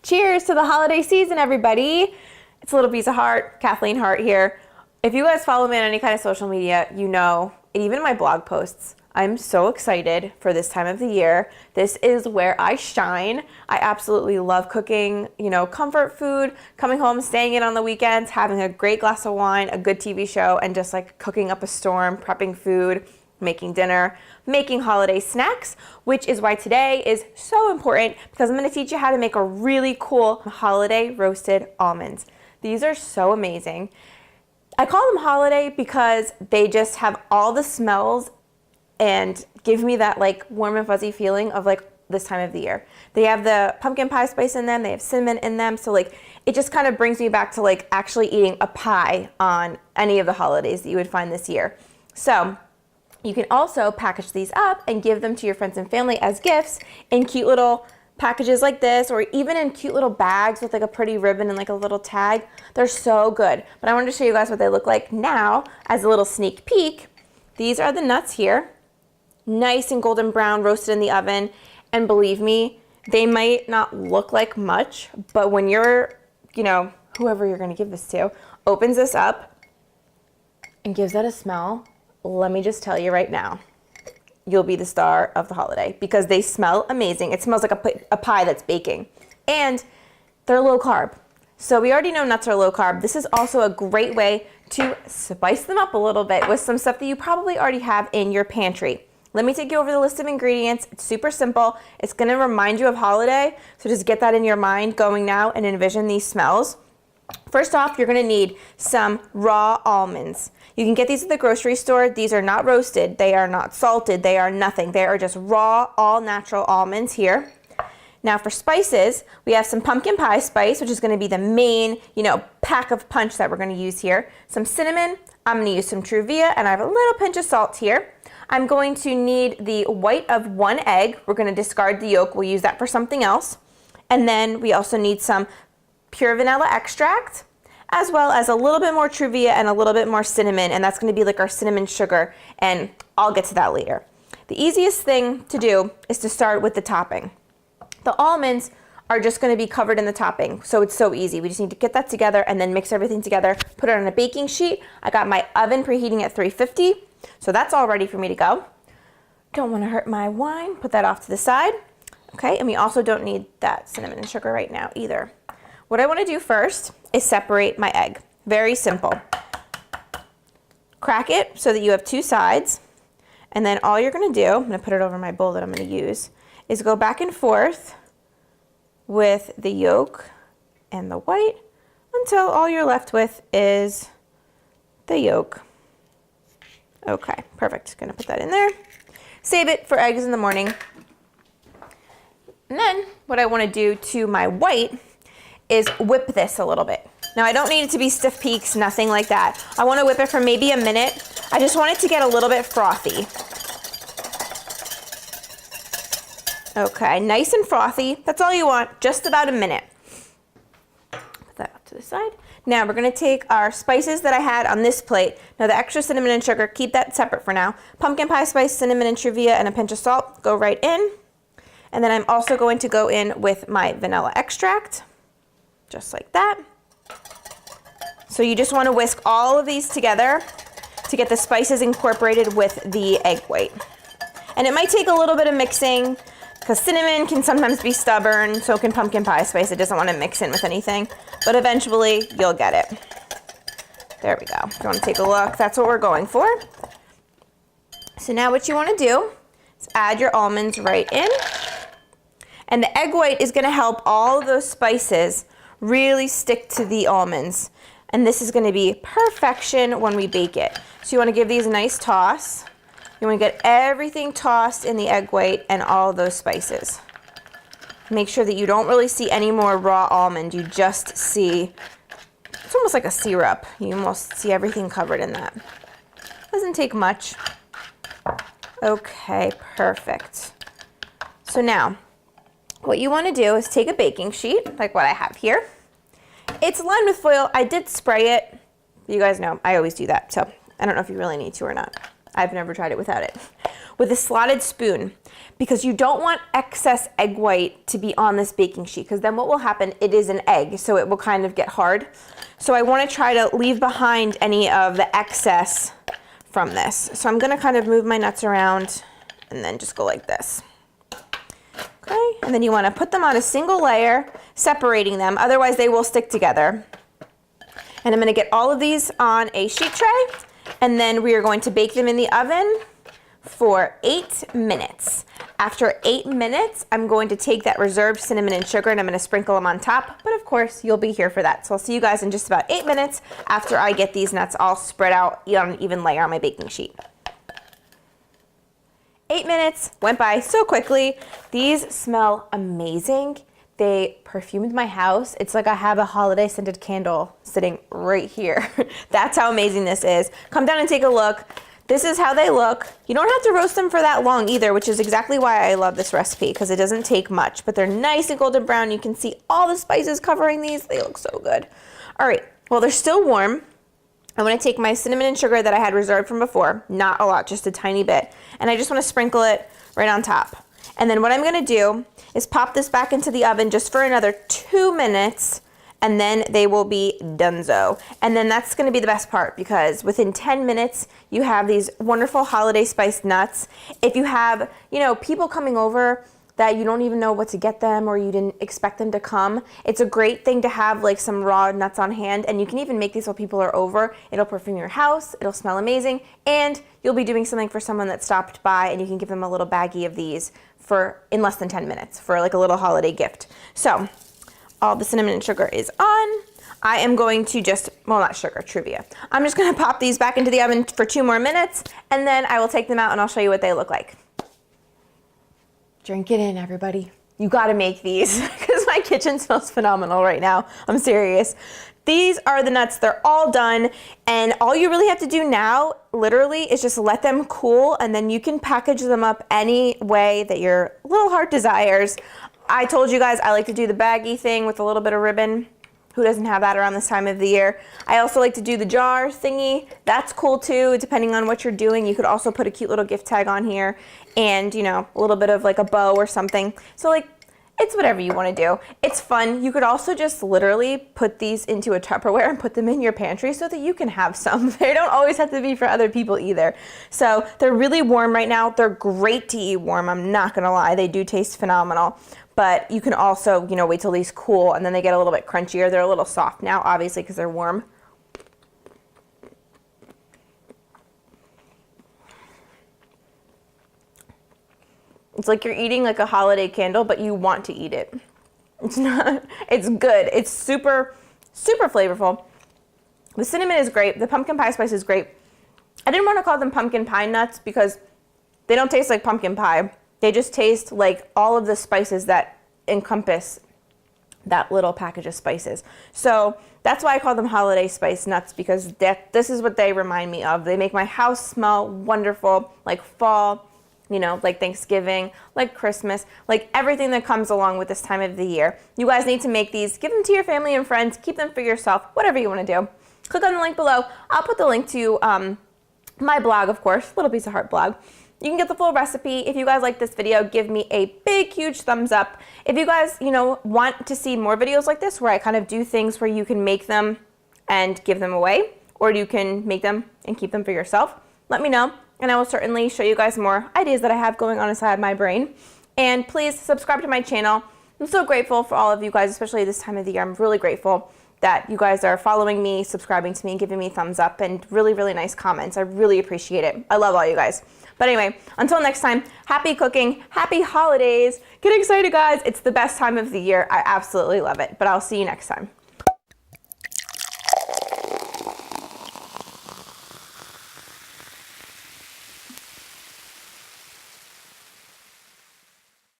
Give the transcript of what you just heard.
Cheers to the holiday season, everybody. It's a little piece of heart, Kathleen Hart here. If you guys follow me on any kind of social media, you know, and even my blog posts, I'm so excited for this time of the year. This is where I shine. I absolutely love cooking, you know, comfort food, coming home, staying in on the weekends, having a great glass of wine, a good TV show, and just like cooking up a storm, prepping food, making dinner, making holiday snacks, which is why today is so important because I'm going to teach you how to make a really cool holiday roasted almonds. These are so amazing. I call them holiday because they just have all the smells and give me that like warm and fuzzy feeling of like this time of the year. They have the pumpkin pie spice in them, they have cinnamon in them, so like it just kind of brings me back to like actually eating a pie on any of the holidays that you would find this year. So you can also package these up and give them to your friends and family as gifts in cute little packages like this, or even in cute little bags with like a pretty ribbon and like a little tag. They're so good. But I wanted to show you guys what they look like now as a little sneak peek. These are the nuts here. Nice and golden brown, roasted in the oven. And believe me, they might not look like much, but when you're, you know, whoever you're gonna give this to, opens this up and gives that a smell, let me just tell you right now, you'll be the star of the holiday because they smell amazing. It smells like a pie that's baking. And they're low carb. So we already know nuts are low carb. This is also a great way to spice them up a little bit with some stuff that you probably already have in your pantry. Let me take you over the list of ingredients. It's super simple. It's gonna remind you of holiday. So just get that in your mind going now and envision these smells. First off, you're gonna need some raw almonds. You can get these at the grocery store. These are not roasted. They are not salted. They are nothing. They are just raw, all natural almonds here. Now for spices, we have some pumpkin pie spice, which is gonna be the main, you know, pack of punch that we're gonna use here. Some cinnamon. I'm gonna use some Truvia, and I have a little pinch of salt here. I'm going to need the white of 1 egg. We're gonna discard the yolk. We'll use that for something else. And then we also need some pure vanilla extract, as well as a little bit more Truvia and a little bit more cinnamon, and that's gonna be like our cinnamon sugar, and I'll get to that later. The easiest thing to do is to start with the topping. The almonds are just gonna be covered in the topping, so it's so easy. We just need to get that together and then mix everything together, put it on a baking sheet. I got my oven preheating at 350, so that's all ready for me to go. Don't wanna hurt my wine, put that off to the side. Okay, and we also don't need that cinnamon and sugar right now either. What I want to do first is separate my egg. Very simple. Crack it so that you have 2 sides. And then all you're going to do, I'm going to put it over my bowl that I'm going to use, is go back and forth with the yolk and the white until all you're left with is the yolk. Okay, perfect. Going to put that in there. Save it for eggs in the morning. And then what I want to do to my white is whip this a little bit. Now I don't need it to be stiff peaks, nothing like that. I want to whip it for maybe a minute. I just want it to get a little bit frothy. Okay, nice and frothy. That's all you want, just about a minute. Put that up to the side. Now we're gonna take our spices that I had on this plate. Now the extra cinnamon and sugar, keep that separate for now. Pumpkin pie spice, cinnamon and Truvia, and a pinch of salt, go right in. And then I'm also going to go in with my vanilla extract. Just like that. So you just want to whisk all of these together to get the spices incorporated with the egg white. And it might take a little bit of mixing because cinnamon can sometimes be stubborn, so can pumpkin pie spice. It doesn't want to mix in with anything, but eventually you'll get it. There we go. If you want to take a look, that's what we're going for. So now what you want to do is add your almonds right in. And the egg white is going to help all of those spices really stick to the almonds. And this is going to be perfection when we bake it. So you want to give these a nice toss. You want to get everything tossed in the egg white and all of those spices. Make sure that you don't really see any more raw almond. You just see, it's almost like a syrup. You almost see everything covered in that. Doesn't take much. Okay, perfect. So now, what you want to do is take a baking sheet, like what I have here. It's lined with foil. I did spray it. You guys know I always do that, so I don't know if you really need to or not. I've never tried it without it. with a slotted spoon, because you don't want excess egg white to be on this baking sheet, because then what will happen, it is an egg, so it will kind of get hard. So I want to try to leave behind any of the excess from this. So I'm going to kind of move my nuts around and then just go like this. Okay, and then you want to put them on a single layer, separating them, otherwise they will stick together. And I'm going to get all of these on a sheet tray, and then we are going to bake them in the oven for 8 minutes. After 8 minutes, I'm going to take that reserved cinnamon and sugar and I'm going to sprinkle them on top, but of course you'll be here for that. So I'll see you guys in just about 8 minutes after I get these nuts all spread out on an even layer on my baking sheet. 8 minutes went by so quickly. These smell amazing. They perfumed my house. It's like I have a holiday scented candle sitting right here. That's how amazing this is. Come down and take a look. This is how they look. You don't have to roast them for that long either, which is exactly why I love this recipe, because it doesn't take much, but they're nice and golden brown. You can see all the spices covering these. They look so good. All right, well, they're still warm. I'm gonna take my cinnamon and sugar that I had reserved from before, not a lot, just a tiny bit, and I just wanna sprinkle it right on top. And then what I'm gonna do is pop this back into the oven just for another 2 minutes, and then they will be donezo. And then that's gonna be the best part, because within 10 minutes, you have these wonderful holiday spiced nuts. If you have, people coming over that you don't even know what to get them or you didn't expect them to come, it's a great thing to have like some raw nuts on hand, and you can even make these while people are over. It'll perfume your house, it'll smell amazing, and you'll be doing something for someone that stopped by, and you can give them a little baggie of these in less than 10 minutes for like a little holiday gift. So all the cinnamon and sugar is on. I am going to not sugar, trivia. I'm just gonna pop these back into the oven for 2 more minutes, and then I will take them out and I'll show you what they look like. Drink it in, everybody. You gotta make these, because my kitchen smells phenomenal right now. I'm serious. These are the nuts, they're all done, and all you really have to do now, literally, is just let them cool, and then you can package them up any way that your little heart desires. I told you guys I like to do the baggie thing with a little bit of ribbon. Who doesn't have that around this time of the year? I also like to do the jar thingy. That's cool too, depending on what you're doing. You could also put a cute little gift tag on here and, a little bit of like a bow or something. So like, it's whatever you want to do. It's fun. You could also just literally put these into a Tupperware and put them in your pantry so that you can have some. They don't always have to be for other people either. So they're really warm right now. They're great to eat warm. I'm not gonna lie. They do taste phenomenal. But you can also, wait till these cool and then they get a little bit crunchier. They're a little soft now, obviously, because they're warm. It's like you're eating like a holiday candle, but you want to eat it. It's not, it's good. It's super, super flavorful. The cinnamon is great. The pumpkin pie spice is great. I didn't want to call them pumpkin pie nuts because they don't taste like pumpkin pie. They just taste like all of the spices that encompass that little package of spices. So that's why I call them holiday spice nuts, because this is what they remind me of. They make my house smell wonderful, like fall, like Thanksgiving, like Christmas, like everything that comes along with this time of the year. You guys need to make these, give them to your family and friends, keep them for yourself, whatever you want to do. Click on the link below. I'll put the link to my blog, of course, Little Piece of Heart blog. You can get the full recipe. If you guys like this video, give me a big, huge thumbs up. If you guys, want to see more videos like this where I kind of do things where you can make them and give them away, or you can make them and keep them for yourself, let me know. And I will certainly show you guys more ideas that I have going on inside my brain. And please subscribe to my channel. I'm so grateful for all of you guys, especially this time of the year. I'm really grateful that you guys are following me, subscribing to me, and giving me thumbs up and really, really nice comments. I really appreciate it. I love all you guys. But anyway, until next time, happy cooking, happy holidays. Get excited, guys. It's the best time of the year. I absolutely love it. But I'll see you next time.